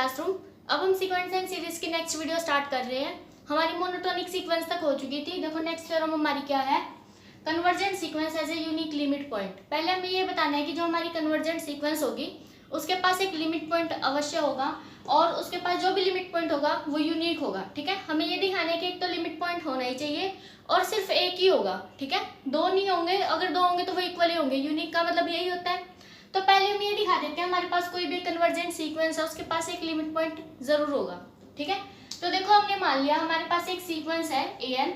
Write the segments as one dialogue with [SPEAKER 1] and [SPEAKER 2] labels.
[SPEAKER 1] Classroom. अब हम sequence and series की नेक्स्ट वीडियो स्टार्ट कर रहे हैं। हमारी मोनोटोनिक सीक्वेंस तक हो चुकी थी। देखो नेक्स्ट थ्योरम हमारी क्या है, convergent sequence as a unique limit point. पहले हमें ये बताना है कि जो हमारी कन्वर्जेंट सीक्वेंस होगी उसके पास एक लिमिट पॉइंट अवश्य होगा और उसके पास जो भी लिमिट पॉइंट होगा वो यूनिक होगा। ठीक है, हमें ये दिखाना है कि एक तो लिमिट पॉइंट होना ही चाहिए और सिर्फ एक ही होगा। ठीक है, दो नहीं होंगे, अगर दो होंगे तो वो इक्वली होंगे। यूनिक का मतलब यही होता है। तो पहले हम ये दिखा देते हैं हमारे पास कोई भी कन्वर्जेंट सीक्वेंस है उसके पास एक लिमिट पॉइंट जरूर होगा। ठीक है, तो देखो हमने मान लिया हमारे पास एक सीक्वेंस है an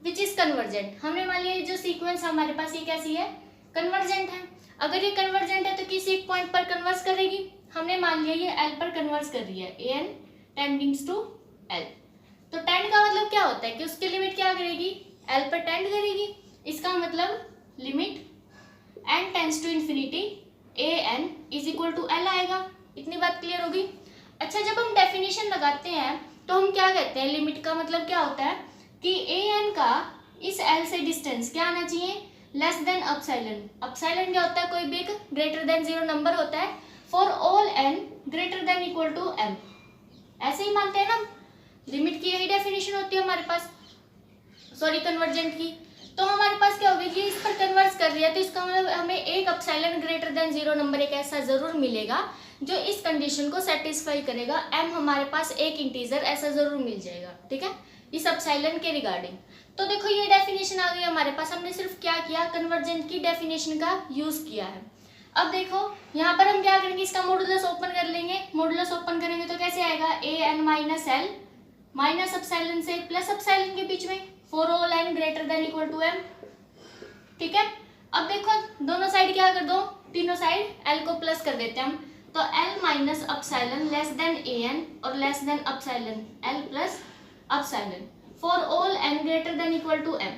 [SPEAKER 1] विच इज कन्वर्जेंट। हमने मान लिया जो सीक्वेंस हमारे पास ये कैसी है, कन्वर्जेंट है। अगर ये कन्वर्जेंट है तो किसी एक पॉइंट पर कन्वर्स करेगी। हमने मान लिया ये l पर कन्वर्स कर रही है, an टेंडिंग्स टू l। तो टेंड का मतलब क्या होता है कि उसकी लिमिट क्या करेगी, l पर टेंड करेगी। इसका मतलब limit n tends to infinity an is equal to l आएगा। इतनी बात क्लियर होगी। अच्छा, जब हम डेफिनेशन लगाते हैं तो हम क्या कहते हैं, लिमिट का मतलब क्या होता है कि an का इस l से डिस्टेंस क्या आना चाहिए, लेस देन अपसाइलन। अपसाइलन क्या होता है, कोई भी एक ग्रेटर देन 0 नंबर होता है for all n greater than equal to m। ऐसे ही मानते हैं ना, लिमिट की यही डेफिनेशन होती है हमारे पास, सॉरी कन्वर्जेंट की। तो हमारे पास क्या होगा कि इस पर कन्वर्स कर रही है तो इसका मतलब हमें एक अपसाइलन ग्रेटर देन 0 नंबर एक ऐसा जरूर मिलेगा जो इस कंडीशन को सेटिस्फाई करेगा। m हमारे पास एक इंटीजर ऐसा जरूर मिल जाएगा। ठीक है, इस अपसाइलन के रिगार्डिंग। तो देखो ये डेफिनेशन आ गई हमारे पास। हमने सिर्फ क्या किया, कन्वर्जेंट की डेफिनेशन का यूज किया है। अब देखो यहाँ पर हम क्या करेंगे, इसका मॉडुलस ओपन कर लेंगे। मॉडुलस ओपन करेंगे तो कैसे आएगा, an minus l minus epsilon से प्लस अपसाइलन के बीच में for all n greater than equal to m। ठीक है, अब देखो दोनों साइड क्या कर दो, तीनों साइड l को प्लस कर देते हैं हम। तो l minus epsilon less than an और less than epsilon l plus epsilon for all n greater than equal to m।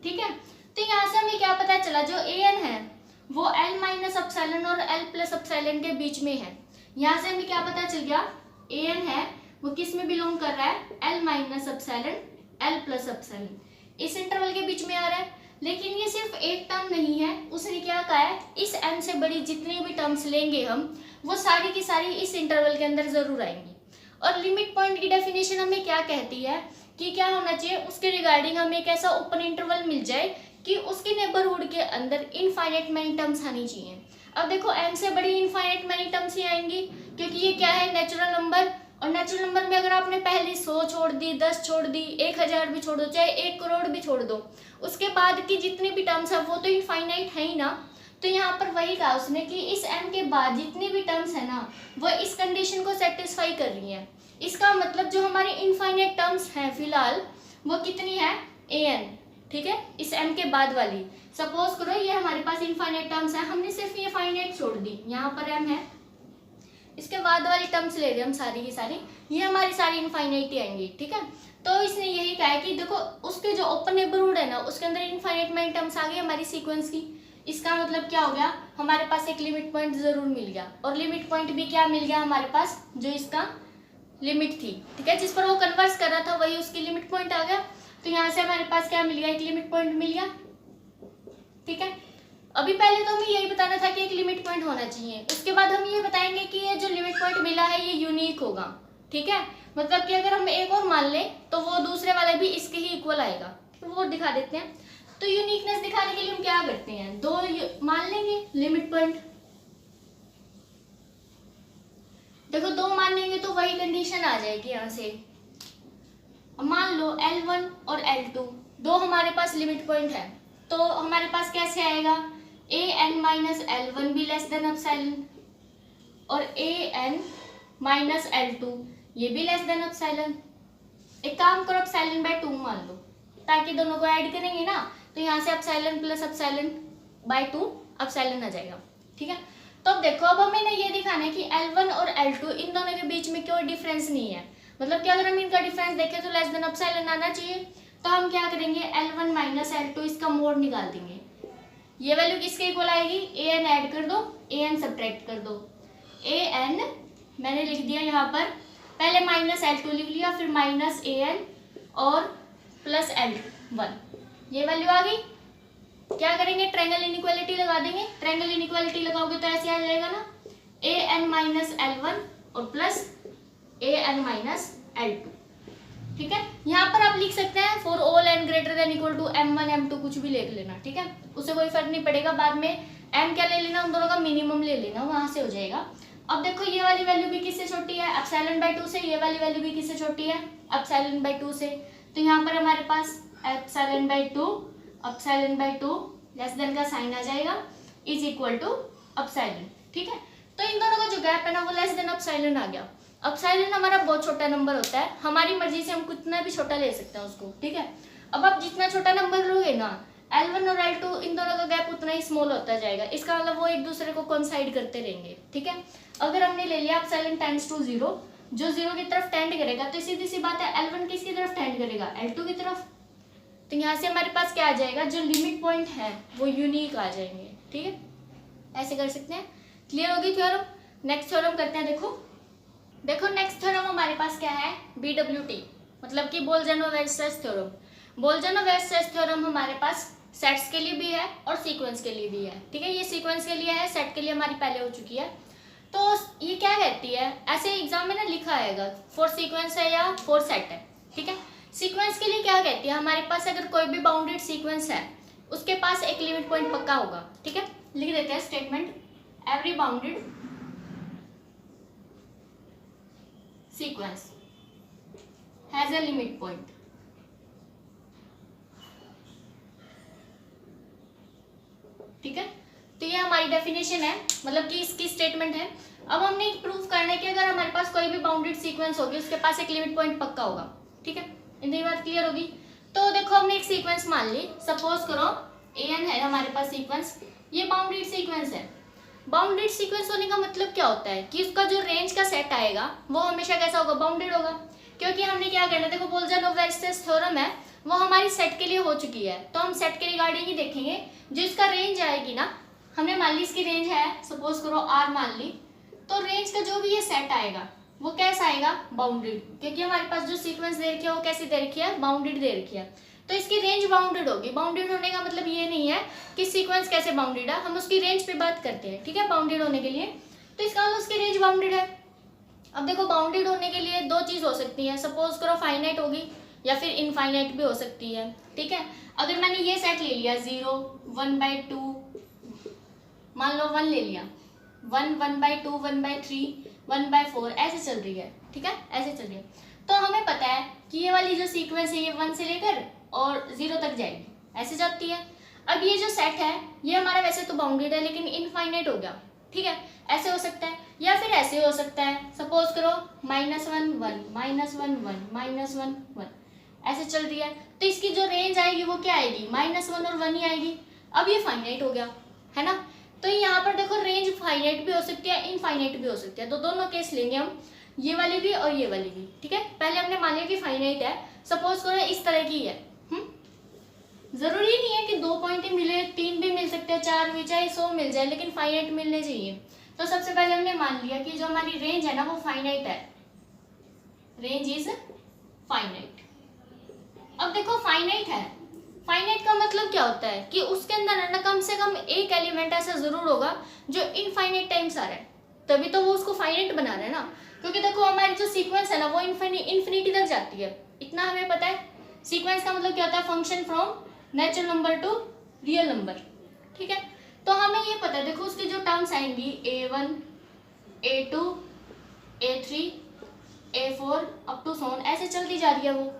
[SPEAKER 1] ठीक है, तो यहाँ से हमें क्या पता चला, जो an है वो l माइनस अपसाइलन और l प्लस अपसाइलन के बीच में है। यहाँ से हमें क्या पता चल गया, an है वो किस में बिलोंग कर रहा है, l minus epsilon l plus epsilon, इस इंटरवल के बीच में आ रहा है। लेकिन ये सिर्फ एक टर्म नहीं है, उसने क्या कहा है, इस m से बड़ी जितनी भी टर्म्स लेंगे हम वो सारी की सारी इस इंटरवल के अंदर जरूर आएंगी। और लिमिट पॉइंट की डेफिनेशन हमें क्या कहती है कि क्या होना चाहिए, उसके रिगार्डिंग हमें एक ऐसा ओपन इंटरवल मिल जाए कि उसके नेबरहुड के अंदर इनफाइनाइट मैनी टर्म्स आनी चाहिए। अब देखो m से बड़ी इनफाइनाइट मैनी टर्म्स ही आएंगी क्योंकि ये क्या है, नेचुरल नंबर। और नेचुरल नंबर में अगर आपने पहले 100 छोड़ दी, 10 छोड़ दी, 1000 भी छोड़ दो, चाहे 1 करोड़ भी छोड़ दो, उसके बाद की जितनी भी टर्म्स है वो तो इनफाइनाइट है ही ना। तो यहाँ पर वही कहा उसने कि इस m के बाद जितनी भी टर्म्स है ना वो इस कंडीशन को सेटिस्फाई कर रही हैं। इसका मतलब जो हमारी इनफाइनाइट टर्म्स हैं फिलहाल वो कितनी है, an। ठीक है, इस m के बाद वाली। सपोज करो ये हमारे पास इनफाइनाइट टर्म्स है, हमने सिर्फ ये फाइनाइट छोड़ दी, यहाँ पर m है, इसके बाद वाली टर्म्स ले रहे हम सारी की सारी, ये हमारी सारी इनफाइनाइट ही आएंगी। ठीक है, तो इसने यही कहा है कि देखो उसके जो ओपन नेबरहुड है ना उसके अंदर इनफाइनाइट मैनी टर्म्स आ गई हमारी सीक्वेंस की। इसका मतलब क्या हो गया, हमारे पास एक लिमिट पॉइंट जरूर मिल गया। और लिमिट पॉइंट भी क्या मिल गया हमारे पास, जो इसका लिमिट थी, ठीक है, जिस पर वो कन्वर्स कर रहा था वही उसकी लिमिट पॉइंट आ गया। तो यहाँ से हमारे पास क्या मिल गया, एक लिमिट पॉइंट मिल गया। ठीक है, अभी पहले तो हमें यही बताना था कि एक लिमिट पॉइंट होना चाहिए, उसके बाद हम ये बताएंगे कि ये जो लिमिट पॉइंट मिला है ये यूनिक होगा। ठीक है, मतलब कि अगर हम एक और मान लें तो वो दूसरे वाले भी इसके ही इक्वल आएगा, तो वो दिखा देते हैं। तो यूनिकनेस दिखाने के लिए हम क्या करते हैं, दो मान लेंगे लिमिट पॉइंट। देखो दो मान लेंगे तो वही कंडीशन आ जाएगी यहाँ से। मान लो L1 और L2 दो हमारे पास लिमिट पॉइंट है, तो हमारे पास कैसे आएगा, an माइनस L1 भी लेस देन अपसाइलन और an माइनस L2 ये भी लेस देन अपसाइलन। एक काम करो, अपसाइलन बाय 2 मान लो, ताकि दोनों को ऐड करेंगे ना तो यहाँ से epsilon plus epsilon by 2 epsilon आ जाएगा। ठीक है, तो अब देखो अब हमें ये दिखाना है कि L1 और L2 इन दोनों के बीच में कोई डिफरेंस नहीं है, मतलब कि अगर हम इनका डिफरेंस देखें तो लेस देन अपसाइलन आना चाहिए। तो हम क्या करेंगे, L1 माइनस L2 इसका मोड निकाल देंगे। ये वैल्यू किसके इक्वल आएगी, an ऐड कर दो, an सब्ट्रैक्ट कर दो। an मैंने लिख दिया यहाँ पर, पहले माइनस L2 लिख लिया, फिर माइनस an और प्लस L1, ये वैल्यू आ गई। क्या करेंगे, ट्रायंगल इनइक्वालिटी लगा देंगे। ट्रायंगल इनइक्वालिटी लगाओगे तो ऐसे आ जाएगा ना, an माइनस L1 और प्लस an माइनस L2। ठीक है, यहाँ पर आप लिख सकते हैं for all n greater than equal to m1 m2 कुछ भी लिख लेना। ठीक है, उससे कोई फर्क नहीं पड़ेगा, बाद में m क्या ले लेना, उन दोनों का मिनिमम ले लेना, वहां से हो जाएगा। अब देखो ये वाली वैल्यू भी किससे छोटी है, एप्सिलॉन बाय 2 से, ये वाली वैल्यू भी किससे छोटी है, एप्सिलॉन बाय 2 से। तो यहाँ पर हमारे पास एप्सिलॉन बाय 2 लेस देन का साइन आ जाएगा, इज इक्वल टू एप्सिलॉन। ठीक है, तो इन दोनों का जो गैप है ना वो लेस देन एप्सिलॉन आ गया। एप्सिलॉन हमारा बहुत छोटा नंबर होता है, हमारी मर्जी से हम कितना भी छोटा ले सकते हैं उसको। ठीक है, अब आप जितना छोटा नंबर लोगे ना, L1 और L2 इन दोनों का गैप उतना ही स्मॉल होता जाएगा, इसका मतलब वो एक दूसरे को कोइंसाइड करते रहेंगे। ठीक है, अगर हमने ले लिया एप्सिलॉन टेंड्स टू 0, जो 0 की तरफ टेंड करेगा, तो सीधी सी बात है L1 किसकी तरफ टेंड करेगा, L2 की तरफ। तो यहाँ से हमारे पास क्या आ जाएगा, जो लिमिट पॉइंट है वो यूनिक आ जाएंगे। ठीक है, ऐसे कर सकते हैं। क्लियर होगी थ्योरम। नेक्स्ट थ्योरम करते हैं। देखो नेक्स्ट थ्योरम हमारे पास क्या है, BWT, मतलब कि बोल्जनो-वेरस्ट्रैस थ्योरम। बोल्जनो-वेरस्ट्रैस थ्योरम हमारे पास सेट्स के लिए भी है और सीक्वेंस के लिए भी है। ठीक है, ये सीक्वेंस के लिए है, सेट के लिए हमारी पहले हो चुकी है। तो ये क्या कहती है, ऐसे एग्जाम में ना लिखा आएगा फॉर सीक्वेंस है या फॉर सेट है। ठीक है, सीक्वेंस के लिए क्या कहती है, हमारे पास अगर कोई भी बाउंडेड सीक्वेंस है उसके पास एक लिमिट पॉइंट पक्का होगा। ठीक है, लिख देते हैं statement, every bounded sequence has a limit point. ठीक है, तो ये हमारी डेफिनेशन है, मतलब कि इसकी स्टेटमेंट है। अब हमने प्रूफ करना है कि अगर हमारे पास कोई भी बाउंडेड सीक्वेंस होगी उसके पास एक लिमिट पॉइंट पक्का होगा। ठीक है, इतनी बात क्लियर होगी। तो देखो हमने एक सीक्वेंस मान ली, सपोज करो an है हमारे पास सीक्वेंस, ये बाउंडेड सीक्वेंस है। बाउंडेड सीक्वेंस होने का मतलब क्या होता है कि उसका जो रेंज का सेट आएगा वो हमेशा कैसा होगा, बाउंडेड होगा। क्योंकि हमने क्या करना है, देखो बोल्जनो-वेरस्ट्रैस थ्योरम है वो हमारी सेट के लिए हो चुकी है, तो हम सेट के रिगार्डिंग ही देखेंगे। जो इसका रेंज आएगी ना, हमने मान ली इसकी रेंज है, सपोज करो R मान ली, तो रेंज का जो भी ये सेट आएगा वो कैसा आएगा, बाउंडेड। क्योंकि हमारे पास जो सीक्वेंस दे रखी है वो कैसी दे रखी है, बाउंडेड दे रखी है, तो इसकी रेंज बाउंडेड होगी। बाउंडेड होने का मतलब ये नहीं है कि सीक्वेंस कैसे बाउंडेड है, हम उसकी रेंज पे बात करते हैं। ठीक है, बाउंडेड होने के लिए, तो इसका मतलब उसकी रेंज बाउंडेड है। अब देखो बाउंडेड होने के लिए दो चीज हो सकती है, सपोज करो फाइनाइट होगी या फिर इनफाइनाइट भी हो सकती है। ठीक है, अगर मैंने ये सेट ले लिया 0, 1/2, मान लो 1 ले लिया, 1, 1/2, 1/3, 1/4, ऐसे चल रही है। ठीक है, ऐसे चल रही है, तो हमें पता है कि ये वाली जो सीक्वेंस है ये 1 से लेकर और 0 तक जाएगी, ऐसे जाती है। अब ये जो सेट है ये हमारा वैसे तो बाउंडेड है लेकिन इनफाइनाइट हो गया। ठीक है, ऐसे हो सकता है या फिर ऐसे हो सकता है, सपोज करो -1, 1, -1, 1, -1, 1, ऐसे चल रही है। तो इसकी जो रेंज आएगी वो क्या आएगी, -1 और 1 ही आएगी। अब ये फाइनाइट हो गया है ना, तो यहाँ पर देखो रेंज फाइनाइट भी हो सकती है, इनफाइनाइट भी हो सकती है, तो दोनों केस लेंगे हम, ये वाली भी और ये वाली भी। ठीक है, पहले हमने मान लिया कि फाइनाइट है, सपोज करो इस तरह की है। जरूरी नहीं है कि 2 पॉइंट ही मिले, 3 भी मिल सकते हैं, 4 भी, चाहे 100 मिल जाए, लेकिन फाइनाइट मिलने चाहिए। तो सबसे पहले हमने मान लिया कि जो हमारी रेंज है ना वो फाइनाइट है, रेंज इज फाइनाइट। अब देखो फाइनाइट है, फाइनाइट का मतलब क्या होता है कि उसके अंदर है ना कम से कम एक एलिमेंट ऐसा जरूर होगा जो इनफाइनाइट टाइम्स आ रहा है, तभी तो वो उसको फाइनाइट बना रहा है ना। क्योंकि देखो हमारी जो सीक्वेंस है ना वो इन्फिनिटी तक जाती है, इतना हमें पता है। सीक्वेंस का मतलब क्या होता है, function from natural number two real number. ठीक है, तो हमें ये पता है, देखो उसकी जो टर्म्स आएंगी A1, A2, A3, A4 up to सोन, ऐसे चलती जा रही है वो।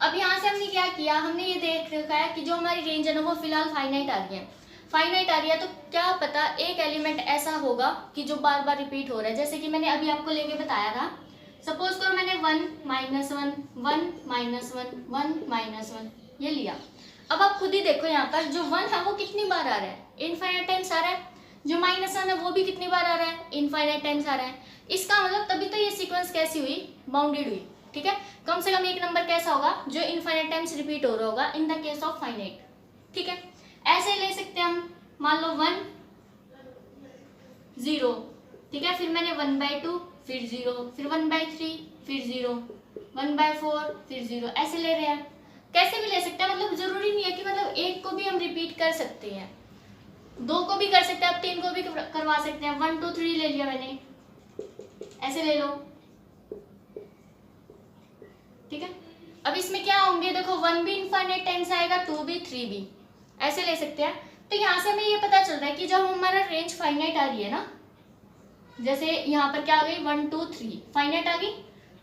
[SPEAKER 1] अब यहाँ से हमने क्या किया, हमने ये देख रखा है कि जो हमारी रेंज है ना वो फिलहाल फाइनाइट आ रही है, फाइनाइट आ रही है। तो क्या पता एक एलिमेंट ऐसा होगा कि जो बार बार रिपीट हो रहा है, जैसे कि मैंने अभी आपको लेके बताया था। सपोज करो मैंने 1, -1, 1, -1, 1, -1 ये लिया। अब आप खुद ही देखो यहाँ पर जो 1 है वो कितनी बार आ रहा है, इनफाइनाइट टाइम्स आ रहा है। जो -1 है वो भी कितनी बार आ रहा है, इनफाइनाइट टाइम्स आ रहा है। इसका मतलब तभी तो ये सीक्वेंस कैसी हुई, बाउंडेड हुई। ठीक है, कम से कम एक नंबर कैसा होगा जो इनफाइनाइट टाइम्स रिपीट हो रहा होगा in the case of finite. ठीक है, ऐसे ले सकते हैं हम, मान लो 1, 0। ठीक है, फिर मैंने 1/2, फिर 0, फिर 1/3, फिर 0, 1/4, फिर 0, ऐसे ले रहे हैं। कैसे भी ले सकते हैं, मतलब जरूरी नहीं है कि मतलब एक को भी हम रिपीट कर सकते हैं, 2 को भी कर सकते हैं, अब 3 को भी करवा सकते हैं। 1, 2, 3 ले लिया मैंने, ऐसे ले लो। ठीक है। अब इसमें क्या होंगे, देखो 1 भी इनफाइनाइट टाइम्स आएगा, 2 भी, 3 भी, ऐसे ले सकते हैं। तो यहाँ से हमें ये पता चल रहा है कि जब हमारा रेंज फाइनाइट आ रही है ना, जैसे यहाँ पर क्या आ गई 1 2 3 फाइनाइट आ गई,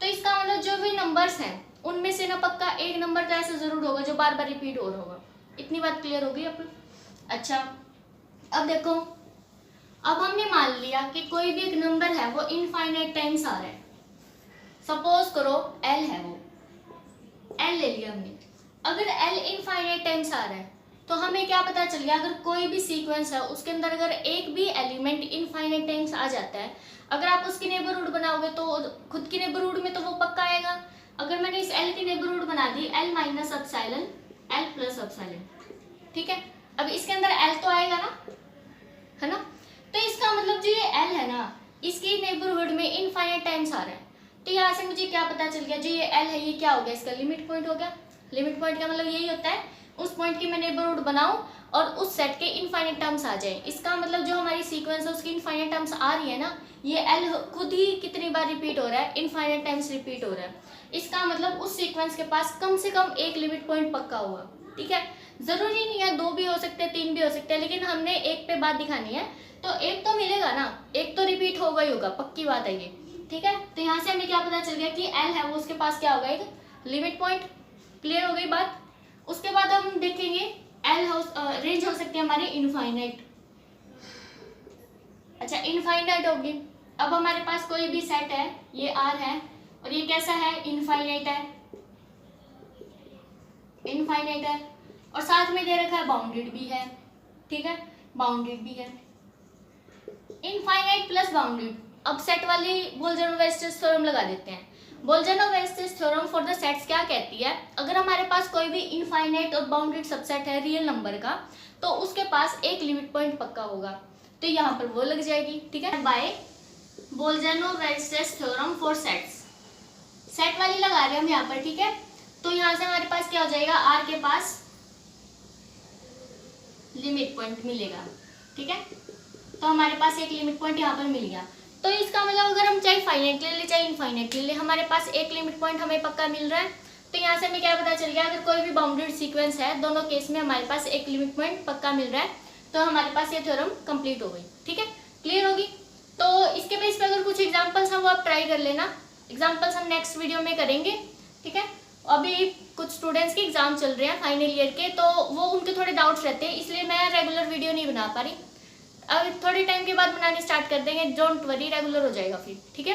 [SPEAKER 1] तो इसका मतलब जो भी नंबर्स हैं उनमें से ना पक्का एक नंबर तो ऐसा जरूर होगा जो बार बार रिपीट हो रहा होगा। इतनी बात क्लियर होगी अब। अच्छा, अब देखो, अब हमने मान लिया कि कोई भी एक नंबर है वो इनफाइनाइट टाइम्स आ रहा है। सपोज करो एल है, वो एल ले लिया हमने। अगर एल इनफाइनाइट टाइम्स आ रहा है तो हमें क्या पता चल गया, अगर कोई भी सीक्वेंस है उसके अंदर अगर एक भी एलिमेंट इनफाइनाइट टाइम्स आ जाता है, अगर आप उसकी नेबरहुड बनाओगे तो खुद की नेबरहुड में तो वो पक्का आएगा। अगर मैंने इस एल की नेबरहुड बना दी L minus epsilon, L plus epsilon, ठीक है। अब इसके अंदर एल तो आएगा ना, है ना। तो इसका मतलब जो ये एल है ना, इसकी नेबरहुड में इनफाइनाइट टाइम्स आ रहा है। तो यहाँ से मुझे क्या पता चल गया, जो ये एल है ये क्या हो गया, इसका लिमिट पॉइंट हो गया। लिमिट पॉइंट का मतलब यही होता है उस पॉइंट की मैं नेबरहुड बनाऊं और उस सेट के इनफाइनाइट टर्म्स आ जाए। इसका मतलब जो हमारी सीक्वेंस है उसकी इनफाइनाइट टर्म्स आ रही है ना, ये एल खुद ही कितनी बार रिपीट हो रहा है, इनफाइनाइट टाइम्स रिपीट हो रहा है। इसका मतलब उस सीक्वेंस के पास कम से कम एक लिमिट पॉइंट पक्का हुआ, ठीक है। जरूरी नहीं है 2 भी हो सकते हैं, 3 भी हो सकते हैं, लेकिन हमने एक पे बात दिखानी है तो एक तो मिलेगा ना, एक तो रिपीट होगा ही होगा, पक्की बात है ये, ठीक है। तो यहाँ से हमें क्या पता चल गया कि एल है वो उसके पास क्या होगा, एक लिमिट पॉइंट। क्लियर हो गई बात। उसके बाद हम देखेंगे एल रेंज हो सकती है हमारी इनफाइनाइट। अच्छा, इनफाइनाइट होगी। अब हमारे पास कोई भी सेट है, ये आर है और ये कैसा है, इनफाइनाइट है, इनफाइनाइट है, और साथ में दे रखा है बाउंडेड भी है, ठीक है, बाउंडेड भी है। Infinite plus bounded. अब सेट वाली बोल्जर-नोवेस्टर थ्योरम लगा देते हैं। बोल्जर-नोवेस्टर थ्योरम फॉर द सेट्स क्या कहती है, अगर हमारे पास कोई भी इनफाइनाइट और बाउंडेड सबसेट है रियल नंबर का, तो उसके पास एक लिमिट पॉइंट पक्का होगा। तो यहाँ पर वो लग जाएगी, ठीक है, by Bolzano Weierstrass theorem for sets. Set वाली लगा रहे हैं हम यहाँ पर, ठीक है। तो यहाँ से हमारे पास क्या हो जाएगा, आर के पास लिमिट पॉइंट मिलेगा, ठीक है। तो हमारे पास एक लिमिट पॉइंट यहाँ पर मिल गया। तो इसका मतलब अगर हम चाहे फाइनाइट ले ले चाहे इनफाइनाइट ले ले, हमारे पास एक लिमिट पॉइंट हमें पक्का मिल रहा है। तो यहाँ से हमें क्या पता चल गया, अगर कोई भी बाउंडेड सीक्वेंस है, दोनों केस में हमारे पास एक लिमिट पॉइंट पक्का मिल रहा है, तो हमारे पास ये थ्योरम कंप्लीट हो गई, ठीक है, क्लियर होगी। तो इसके बेस पे अगर कुछ एग्जाम्पल्स हैं वो आप ट्राई कर लेना। एग्जाम्पल्स हम नेक्स्ट वीडियो में करेंगे, ठीक है। अभी कुछ स्टूडेंट्स के एग्जाम चल रहे हैं फाइनल ईयर के, तो वो उनके थोड़े डाउट्स रहते हैं, इसलिए मैं रेगुलर वीडियो नहीं बना पा रही। अब थोड़े टाइम के बाद बनाने स्टार्ट कर देंगे, डोंट वरी, रेगुलर हो जाएगा फिर, ठीक है।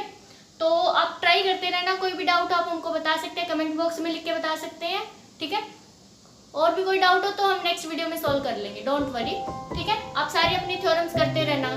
[SPEAKER 1] तो आप ट्राई करते रहना, कोई भी डाउट आप हमको बता सकते हैं, कमेंट बॉक्स में लिख के बता सकते हैं, ठीक है। और भी कोई डाउट हो तो हम नेक्स्ट वीडियो में सॉल्व कर लेंगे, डोंट वरी, ठीक है। आप सारे अपनी थ्योरम्स करते रहना।